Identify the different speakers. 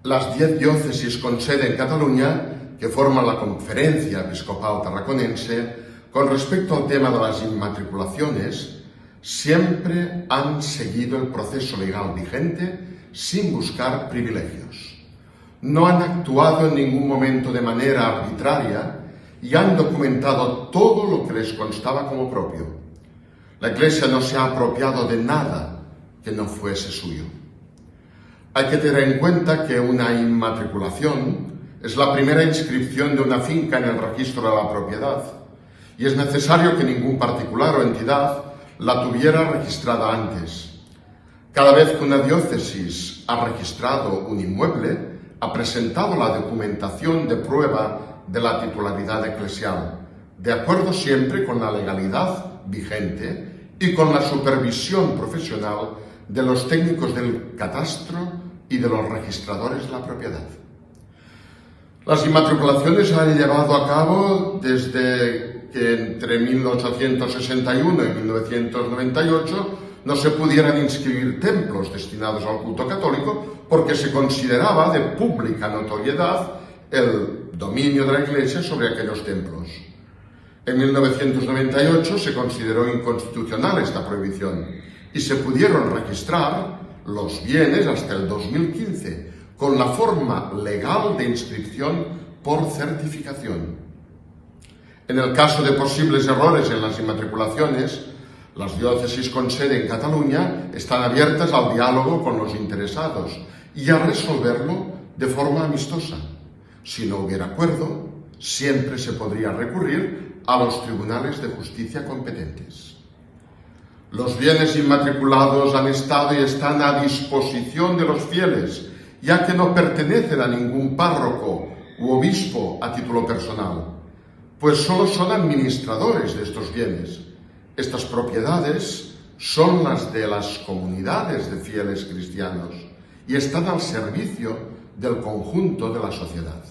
Speaker 1: Las 10 diócesis con sede en Cataluña, que forman la Conferencia Episcopal Tarraconense, con respecto al tema de las inmatriculaciones, siempre han seguido el proceso legal vigente sin buscar privilegios. No han actuado en ningún momento de manera arbitraria y han documentado todo lo que les constaba como propio. La Iglesia no se ha apropiado de nada que no fuese suyo. Hay que tener en cuenta que una inmatriculación es la primera inscripción de una finca en el registro de la propiedad y es necesario que ningún particular o entidad la tuviera registrada antes. Cada vez que una diócesis ha registrado un inmueble, ha presentado la documentación de prueba de la titularidad eclesial, de acuerdo siempre con la legalidad vigente y con la supervisión profesional de los técnicos del catastro y de los registradores de la propiedad. Las inmatriculaciones se han llevado a cabo desde que entre 1861 y 1998 no se pudieran inscribir templos destinados al culto católico porque se consideraba de pública notoriedad el dominio de la Iglesia sobre aquellos templos. En 1998 se consideró inconstitucional esta prohibición y se pudieron registrar los bienes hasta el 2015 con la forma legal de inscripción por certificación. En el caso de posibles errores en las inmatriculaciones, las diócesis con sede en Cataluña están abiertas al diálogo con los interesados y a resolverlo de forma amistosa. Si no hubiera acuerdo, siempre se podría recurrir a los tribunales de justicia competentes. Los bienes inmatriculados han estado y están a disposición de los fieles, ya que no pertenecen a ningún párroco u obispo a título personal, pues solo son administradores de estos bienes. Estas propiedades son las de las comunidades de fieles cristianos y están al servicio del conjunto de la sociedad.